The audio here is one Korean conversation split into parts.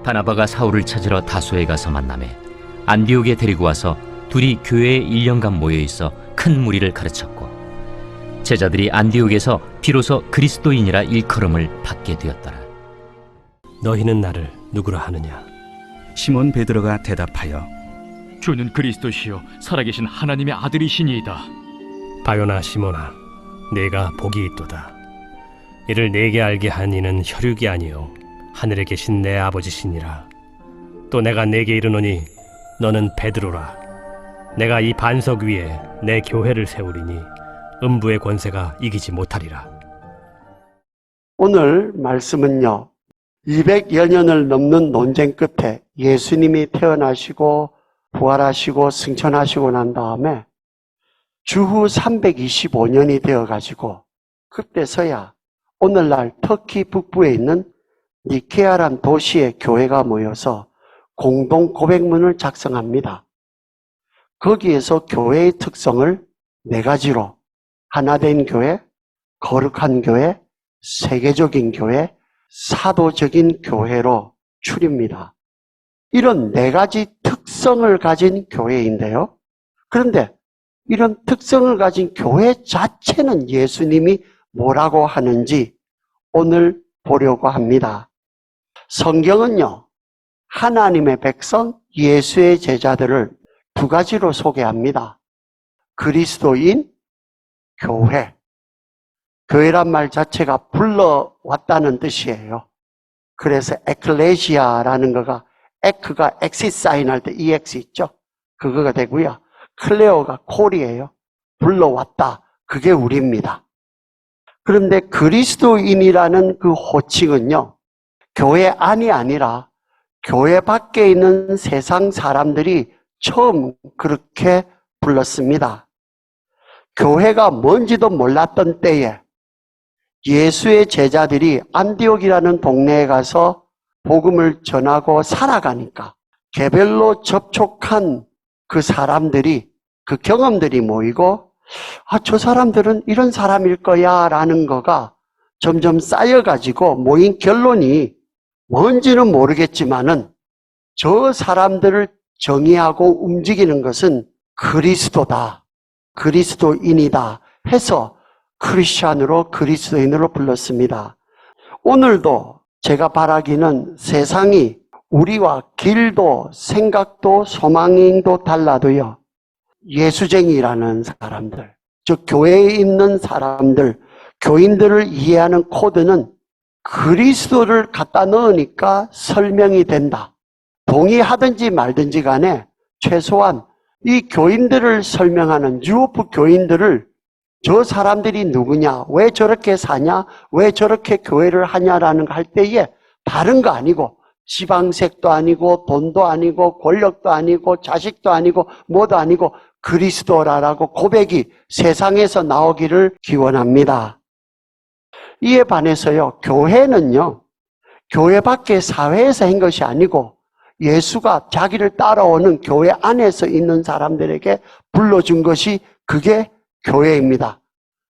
바나바가 사울을 찾으러 다소에 가서 만나매 안디옥에 데리고 와서 둘이 교회에 1년간 모여있어 큰 무리를 가르쳤고, 제자들이 안디옥에서 비로소 그리스도인이라 일컬음을 받게 되었더라. 너희는 나를 누구라 하느냐? 시몬 베드로가 대답하여 주는 그리스도시요 살아계신 하나님의 아들이시니이다. 바요나 시몬아, 네가 복이 있도다. 이를 내게 알게 한 이는 혈육이 아니요 하늘에 계신 내 아버지시니라. 또 내가 네게 이르노니 너는 베드로라. 내가 이 반석 위에 내 교회를 세우리니 음부의 권세가 이기지 못하리라. 오늘 말씀은요, 200여 년을 넘는 논쟁 끝에 예수님이 태어나시고 부활하시고 승천하시고 난 다음에 주후 325년이 되어가지고 그때서야 오늘날 터키 북부에 있는 니케아란 도시의 교회가 모여서 공동 고백문을 작성합니다. 거기에서 교회의 특성을 네 가지로 하나된 교회, 거룩한 교회, 세계적인 교회, 사도적인 교회로 추립니다. 이런 네 가지 특성을 가진 교회인데요. 그런데 이런 특성을 가진 교회 자체는 예수님이 뭐라고 하는지 오늘 보려고 합니다. 성경은요, 하나님의 백성, 예수의 제자들을 두 가지로 소개합니다. 그리스도인, 교회. 교회란 말 자체가 불러왔다는 뜻이에요. 그래서 에클레시아라는 거가, 에크가 엑시 사인 할 때 EX 있죠? 그거가 되고요. 클레오가 콜이에요. 불러왔다. 그게 우리입니다. 그런데 그리스도인이라는 그 호칭은요, 교회 안이 아니라 교회 밖에 있는 세상 사람들이 처음 그렇게 불렀습니다. 교회가 뭔지도 몰랐던 때에 예수의 제자들이 안디옥이라는 동네에 가서 복음을 전하고 살아가니까 개별로 접촉한 그 사람들이, 그 경험들이 모이고, 저 사람들은 이런 사람일 거야 라는 거가 점점 쌓여가지고 모인 결론이 뭔지는 모르겠지만은 저 사람들을 정의하고 움직이는 것은 그리스도다, 그리스도인이다 해서 크리스찬으로, 그리스도인으로 불렀습니다. 오늘도 제가 바라기는 세상이 우리와 길도 생각도 소망도 달라도요, 예수쟁이라는 사람들, 즉 교회에 있는 사람들, 교인들을 이해하는 코드는 그리스도를 갖다 넣으니까 설명이 된다. 동의하든지 말든지 간에 최소한 이 교인들을 설명하는 유오프 교인들을, 저 사람들이 누구냐, 왜 저렇게 사냐, 왜 저렇게 교회를 하냐라는 거 할 때에 다른 거 아니고 지방색도 아니고 돈도 아니고 권력도 아니고 자식도 아니고 뭐도 아니고 그리스도라라고 고백이 세상에서 나오기를 기원합니다. 이에 반해서요, 교회는요, 교회 밖의 사회에서 한 것이 아니고 예수가 자기를 따라오는 교회 안에서 있는 사람들에게 불러준 것이 그게 교회입니다.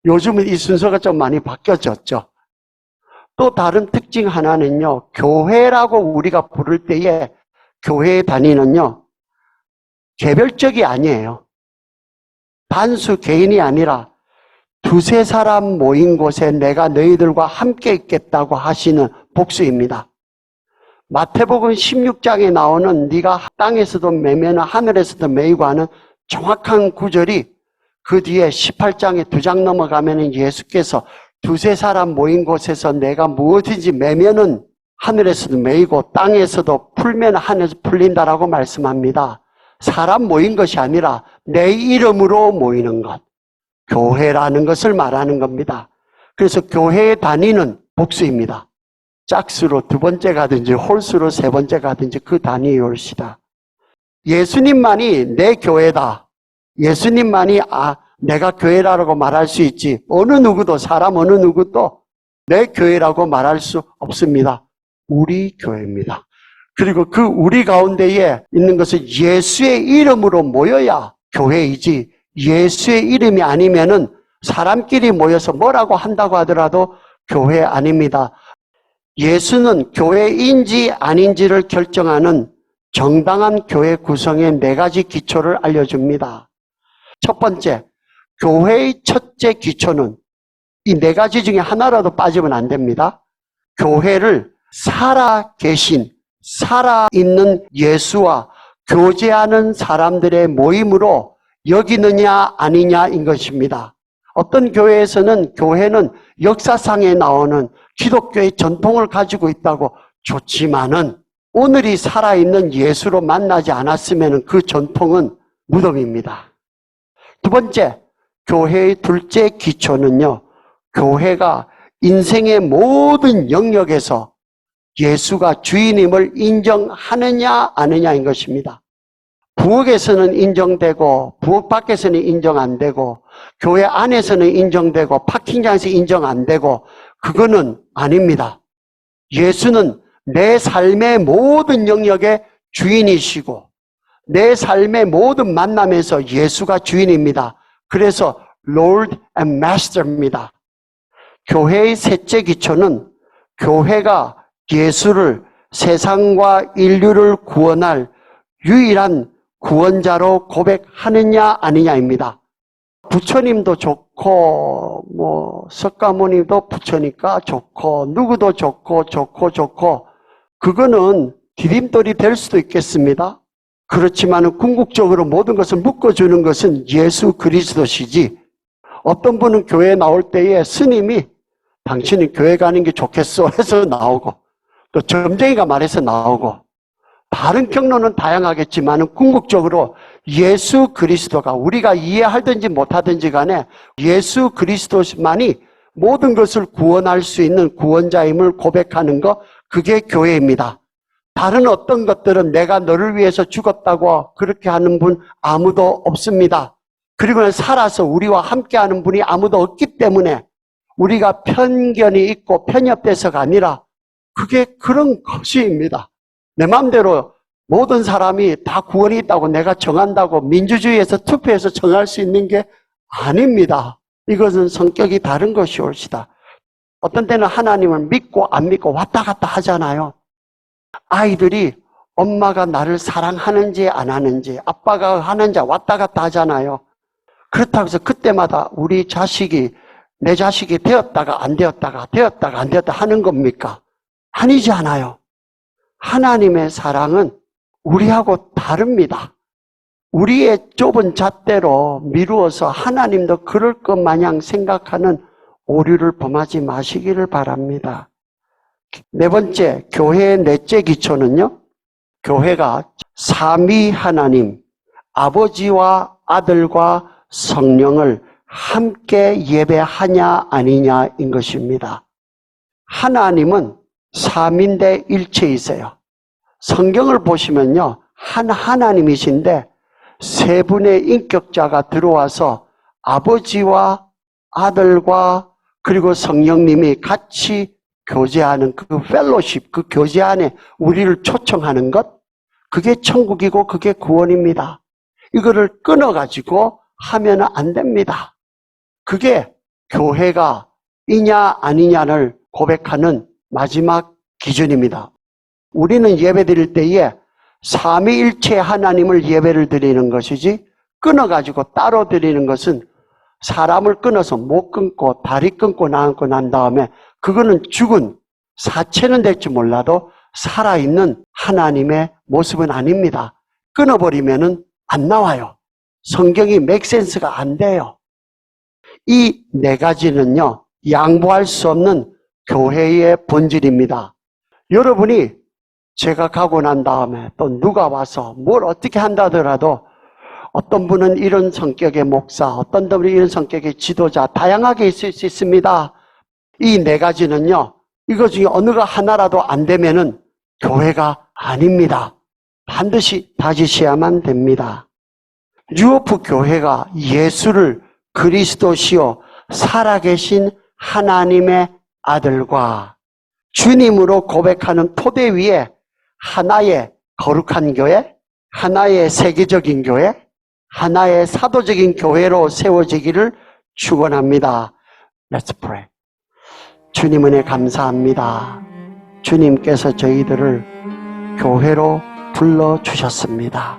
요즘은 이 순서가 좀 많이 바뀌어졌죠. 또 다른 특징 하나는요, 교회라고 우리가 부를 때에 교회의 단위는요, 개별적이 아니에요. 단수 개인이 아니라 두세 사람 모인 곳에 내가 너희들과 함께 있겠다고 하시는 복수입니다. 마태복음 16장에 나오는 네가 땅에서도 매매나 하늘에서도 매이고 하는 정확한 구절이 그 뒤에 18장에 2장 넘어가면 예수께서 두세 사람 모인 곳에서 내가 무엇인지 매면은 하늘에서도 매이고 땅에서도 풀면 하늘에서 풀린다라고 말씀합니다. 사람 모인 것이 아니라 내 이름으로 모이는 것, 교회라는 것을 말하는 겁니다. 그래서 교회의 단위는 복수입니다. 짝수로 두 번째 가든지 홀수로 세 번째 가든지 그 단위의 옳시다. 예수님만이 내 교회다. 예수님만이 내가 교회라고 말할 수 있지, 어느 누구도, 사람 어느 누구도 내 교회라고 말할 수 없습니다. 우리 교회입니다. 그리고 그 우리 가운데에 있는 것은 예수의 이름으로 모여야 교회이지, 예수의 이름이 아니면은 사람끼리 모여서 뭐라고 한다고 하더라도 교회 아닙니다. 예수는 교회인지 아닌지를 결정하는 정당한 교회 구성의 4가지 기초를 알려줍니다. 첫 번째, 교회의 첫째 기초는 이 4가지 중에 하나라도 빠지면 안 됩니다. 교회를 살아있는 예수와 교제하는 사람들의 모임으로 여기느냐 아니냐인 것입니다. 어떤 교회에서는 교회는 역사상에 나오는 기독교의 전통을 가지고 있다고 좋지만은 오늘이 살아있는 예수로 만나지 않았으면 그 전통은 무덤입니다. 두 번째, 교회의 둘째 기초는요, 교회가 인생의 모든 영역에서 예수가 주인임을 인정하느냐 아느냐인 것입니다. 부엌에서는 인정되고 부엌 밖에서는 인정 안 되고 교회 안에서는 인정되고 파킹장에서 인정 안 되고 그거는 아닙니다. 예수는 내 삶의 모든 영역의 주인이시고 내 삶의 모든 만남에서 예수가 주인입니다. 그래서 Lord and Master입니다. 교회의 셋째 기초는 교회가 예수를 세상과 인류를 구원할 유일한 구원자로 고백하느냐 아니냐입니다. 부처님도 좋고 석가모니도 부처니까 좋고 누구도 좋고 그거는 디딤돌이 될 수도 있겠습니다. 그렇지만 궁극적으로 모든 것을 묶어주는 것은 예수 그리스도시지. 어떤 분은 교회에 나올 때에 스님이 당신이 교회 가는 게 좋겠어 해서 나오고 또 점쟁이가 말해서 나오고 다른 경로는 다양하겠지만 궁극적으로 예수 그리스도가 우리가 이해하든지 못하든지 간에 예수 그리스도만이 모든 것을 구원할 수 있는 구원자임을 고백하는 것, 그게 교회입니다. 다른 어떤 것들은 내가 너를 위해서 죽었다고 그렇게 하는 분 아무도 없습니다. 그리고 살아서 우리와 함께하는 분이 아무도 없기 때문에 우리가 편견이 있고 편협돼서가 아니라 그게 그런 것입니다. 내 마음대로 모든 사람이 다 구원이 있다고 내가 정한다고 민주주의에서 투표해서 정할 수 있는 게 아닙니다. 이것은 성격이 다른 것이 옳시다. 어떤 때는 하나님을 믿고 안 믿고 왔다 갔다 하잖아요. 아이들이 엄마가 나를 사랑하는지 안 하는지 아빠가 하는지 왔다 갔다 하잖아요. 그렇다고 해서 그때마다 우리 자식이 내 자식이 되었다가 안 되었다가 되었다가 안 되었다 하는 겁니까? 아니지 않아요. 하나님의 사랑은 우리하고 다릅니다. 우리의 좁은 잣대로 미루어서 하나님도 그럴 것 마냥 생각하는 오류를 범하지 마시기를 바랍니다. 네 번째, 교회의 넷째 기초는요, 교회가 삼위 하나님, 아버지와 아들과 성령을 함께 예배하냐 아니냐인 것입니다. 하나님은 삼인데 일체이세요. 성경을 보시면요, 한 하나님이신데 세 분의 인격자가 들어와서 아버지와 아들과 그리고 성령님이 같이 교제하는 그 펠로십, 그 교제 안에 우리를 초청하는 것, 그게 천국이고 그게 구원입니다. 이거를 끊어가지고 하면 안 됩니다. 그게 교회가 이냐 아니냐를 고백하는 마지막 기준입니다. 우리는 예배 드릴 때에 삼위일체 하나님을 예배를 드리는 것이지 끊어가지고 따로 드리는 것은 사람을 끊어서 목 끊고 다리 끊고 나앉고 난 다음에 그거는 죽은 사체는 될지 몰라도 살아있는 하나님의 모습은 아닙니다. 끊어버리면은 안 나와요. 성경이 맥센스가 안 돼요. 이 네 가지는요, 양보할 수 없는 교회의 본질입니다. 여러분이 제가 가고 난 다음에 또 누가 와서 뭘 어떻게 한다더라도 어떤 분은 이런 성격의 목사, 어떤 분은 이런 성격의 지도자, 다양하게 있을 수 있습니다. 이 네 가지는요, 이거 중에 어느가 하나라도 안 되면은 교회가 아닙니다. 반드시 다지셔야만 됩니다. 뉴오프 교회가 예수를 그리스도시요 살아계신 하나님의 아들과 주님으로 고백하는 토대 위에 하나의 거룩한 교회, 하나의 세계적인 교회, 하나의 사도적인 교회로 세워지기를 축원합니다. Let's pray. 주님 은혜 감사합니다. 주님께서 저희들을 교회로 불러주셨습니다.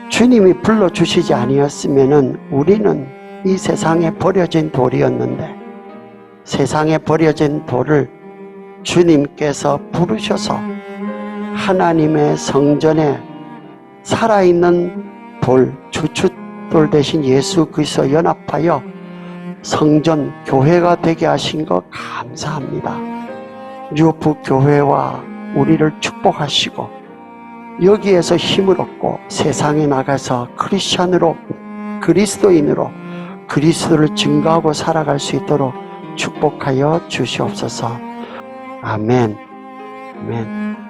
주님이 불러주시지 아니었으면 우리는 이 세상에 버려진 돌이었는데, 세상에 버려진 돌을 주님께서 부르셔서 하나님의 성전에 살아있는 돌, 주춧돌 대신 예수 그리스도 연합하여 성전, 교회가 되게 하신 것 감사합니다. 뉴호프 교회와 우리를 축복하시고 여기에서 힘을 얻고 세상에 나가서 크리스찬으로, 그리스도인으로 그리스도를 증거하고 살아갈 수 있도록 축복하여 주시옵소서. 아멘. 아멘.